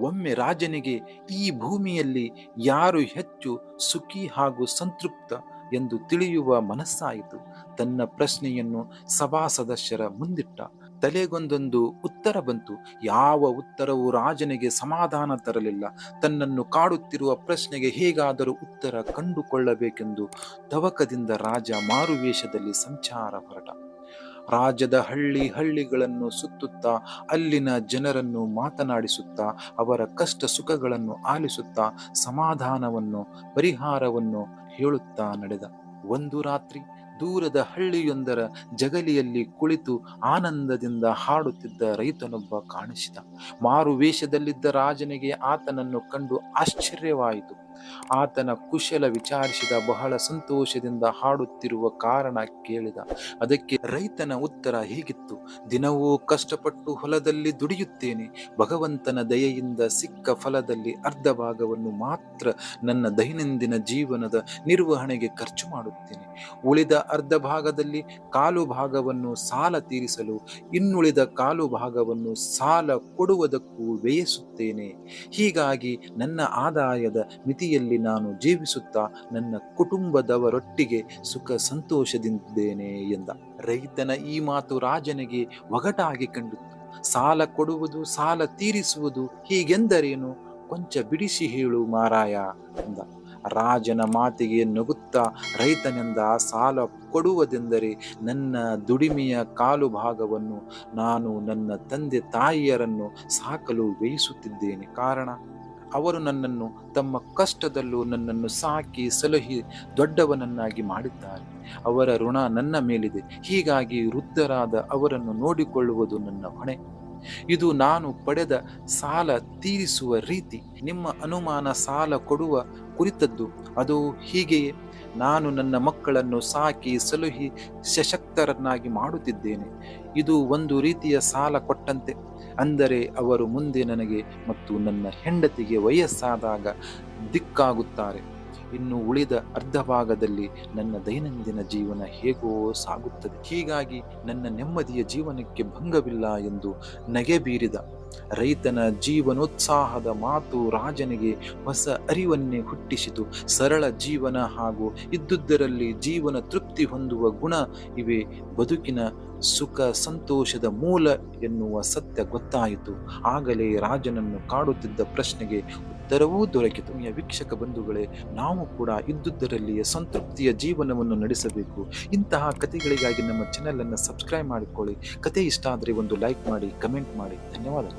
ಒಮ್ಮೆ ರಾಜನಿಗೆ ಈ ಭೂಮಿಯಲ್ಲಿ ಯಾರು ಹೆಚ್ಚು ಸುಖಿ ಹಾಗೂ ಸಂತೃಪ್ತ ಎಂದು ತಿಳಿಯುವ ಮನಸ್ಸಾಯಿತು. ತನ್ನ ಪ್ರಶ್ನೆಯನ್ನು ಸಭಾ ಸದಸ್ಯರ ಮುಂದಿಟ್ಟ. ತಲೆಗೊಂದೊಂದು ಉತ್ತರ ಬಂತು. ಯಾವ ಉತ್ತರವೂ ರಾಜನಿಗೆ ಸಮಾಧಾನ ತರಲಿಲ್ಲ. ತನ್ನನ್ನು ಕಾಡುತ್ತಿರುವ ಪ್ರಶ್ನೆಗೆ ಹೇಗಾದರೂ ಉತ್ತರ ಕಂಡುಕೊಳ್ಳಬೇಕೆಂದು ತವಕದಿಂದ ರಾಜ ಮಾರುವೇಷದಲ್ಲಿ ಸಂಚಾರ ಹೊರಟ. ರಾಜ್ಯದ ಹಳ್ಳಿಗಳನ್ನು ಸುತ್ತುತ್ತಾ, ಅಲ್ಲಿನ ಜನರನ್ನು ಮಾತನಾಡಿಸುತ್ತಾ, ಅವರ ಕಷ್ಟ ಸುಖಗಳನ್ನು ಆಲಿಸುತ್ತಾ, ಸಮಾಧಾನವನ್ನು ಪರಿಹಾರವನ್ನು ಹೇಳುತ್ತಾ ನಡೆದ. ಒಂದು ರಾತ್ರಿ ದೂರದ ಹಳ್ಳಿಯೊಂದರ ಜಗಲಿಯಲ್ಲಿ ಕುಳಿತು ಆನಂದದಿಂದ ಹಾಡುತ್ತಿದ್ದ ರೈತನೊಬ್ಬ ಕಾಣಿಸಿದ. ಮಾರುವೇಷದಲ್ಲಿದ್ದ ರಾಜನಿಗೆ ಆತನನ್ನು ಕಂಡು ಆಶ್ಚರ್ಯವಾಯಿತು. ಆತನ ಕುಶಲ ವಿಚಾರಿಸಿದ. ಬಹಳ ಸಂತೋಷದಿಂದ ಹಾಡುತ್ತಿರುವ ಕಾರಣ ಕೇಳಿದ. ಅದಕ್ಕೆ ರೈತನ ಉತ್ತರ ಹೀಗಿತ್ತು: ದಿನವೂ ಕಷ್ಟಪಟ್ಟು ಹೊಲದಲ್ಲಿ ದುಡಿಯುತ್ತೇನೆ. ಭಗವಂತನ ದಯೆಯಿಂದ ಸಿಕ್ಕ ಫಲದಲ್ಲಿ ಅರ್ಧ ಭಾಗವನ್ನು ಮಾತ್ರ ನನ್ನ ದೈನಂದಿನ ಜೀವನದ ನಿರ್ವಹಣೆಗೆ ಖರ್ಚು ಮಾಡುತ್ತೇನೆ. ಉಳಿದ ಅರ್ಧ ಭಾಗದಲ್ಲಿ ಕಾಲು ಭಾಗವನ್ನು ಸಾಲ ತೀರಿಸಲು, ಇನ್ನುಳಿದ ಕಾಲು ಭಾಗವನ್ನು ಸಾಲ ಕೊಡುವುದಕ್ಕೂ ವ್ಯಯಿಸುತ್ತೇನೆ. ಹೀಗಾಗಿ ನನ್ನ ಆದಾಯದ ಮಿತಿಯಲ್ಲಿ ನಾನು ಜೀವಿಸುತ್ತಾ ನನ್ನ ಕುಟುಂಬದವರೊಟ್ಟಿಗೆ ಸುಖ ಸಂತೋಷದಿಂದಿದ್ದೇನೆ ಎಂದ. ರೈತನ ಈ ಮಾತು ರಾಜನಿಗೆ ಒಗಟಾಗಿ ಕಂಡಿತು. ಸಾಲ ಕೊಡುವುದು, ಸಾಲ ತೀರಿಸುವುದು ಹೀಗೆಂದರೇನು? ಕೊಂಚ ಬಿಡಿಸಿ ಹೇಳು ಮಾರಾಯ ಎಂದ. ರಾಜನ ಮಾತಿಗೆ ನಗುತ್ತಾ ರೈತನೆಂದ, ಸಾಲ ಕೊಡುವುದೆಂದರೆ ನನ್ನ ದುಡಿಮೆಯ ಕಾಲು ಭಾಗವನ್ನು ನಾನು ನನ್ನ ತಂದೆ ತಾಯಿಯರನ್ನು ಸಾಕಲು ವ್ಯಯಿಸುತ್ತಿದ್ದೇನೆ. ಕಾರಣ, ಅವರು ನನ್ನನ್ನು ತಮ್ಮ ಕಷ್ಟದಲ್ಲೂ ನನ್ನನ್ನು ಸಾಕಿ ಸಲಹಿ ದೊಡ್ಡವನನ್ನಾಗಿ ಮಾಡಿದ್ದಾರೆ. ಅವರ ಋಣ ನನ್ನ ಮೇಲಿದೆ. ಹೀಗಾಗಿ ವೃದ್ಧರಾದ ಅವರನ್ನು ನೋಡಿಕೊಳ್ಳುವುದು ನನ್ನ ಹೊಣೆ. ಇದು ನಾನು ಪಡೆದ ಸಾಲ ತೀರಿಸುವ ರೀತಿ. ನಿಮ್ಮ ಅನುಮಾನ ಸಾಲ ಕೊಡುವ ಕುರಿತದ್ದು. ಅದು ಹೀಗೆಯೇ. ನಾನು ನನ್ನ ಮಕ್ಕಳನ್ನು ಸಾಕಿ ಸಲಹಿ ಸಶಕ್ತರನ್ನಾಗಿ ಮಾಡುತ್ತಿದ್ದೇನೆ. ಇದು ಒಂದು ರೀತಿಯ ಸಾಲ ಕೊಟ್ಟಂತೆ. ಅಂದರೆ ಅವರು ಮುಂದೆ ನನಗೆ ಮತ್ತು ನನ್ನ ಹೆಂಡತಿಗೆ ವಯಸ್ಸಾದಾಗ ದಿಕ್ಕಾಗುತ್ತಾರೆ. ಇನ್ನು ಉಳಿದ ಅರ್ಧ ಭಾಗದಲ್ಲಿ ನನ್ನ ದೈನಂದಿನ ಜೀವನ ಹೇಗೋ ಸಾಗುತ್ತದೆ. ಹೀಗಾಗಿ ನನ್ನ ನೆಮ್ಮದಿಯ ಜೀವನಕ್ಕೆ ಭಂಗವಿಲ್ಲ ಎಂದು ನಗೆ ಬೀರಿದ. ರೈತನ ಜೀವನೋತ್ಸಾಹದ ಮಾತು ರಾಜನಿಗೆ ಹೊಸ ಅರಿವನ್ನೇ ಹುಟ್ಟಿಸಿತು. ಸರಳ ಜೀವನ ಹಾಗೂ ಇದ್ದುದರಲ್ಲಿ ಜೀವನ ತೃಪ್ತಿ ಹೊಂದುವ ಗುಣ ಇವೇ ಬದುಕಿನ ಸುಖ ಸಂತೋಷದ ಮೂಲ ಎನ್ನುವ ಸತ್ಯ ಗೊತ್ತಾಯಿತು. ಆಗಲೇ ರಾಜನನ್ನು ಕಾಡುತ್ತಿದ್ದ ಪ್ರಶ್ನೆಗೆ ಉತ್ತರವೂ ದೊರಕಿತು. ವೀಕ್ಷಕ ಬಂಧುಗಳೇ, ನಾವು ಕೂಡ ಇದ್ದುದರಲ್ಲಿಯೇ ಸಂತೃಪ್ತಿಯ ಜೀವನವನ್ನು ನಡೆಸಬೇಕು. ಇಂತಹ ಕಥೆಗಳಿಗಾಗಿ ನಮ್ಮ ಚಾನೆಲ್ ಅನ್ನು ಸಬ್ಸ್ಕ್ರೈಬ್ ಮಾಡಿಕೊಳ್ಳಿ. ಕತೆ ಇಷ್ಟ ಆದರೆ ಒಂದು ಲೈಕ್ ಮಾಡಿ, ಕಮೆಂಟ್ ಮಾಡಿ. ಧನ್ಯವಾದಗಳು.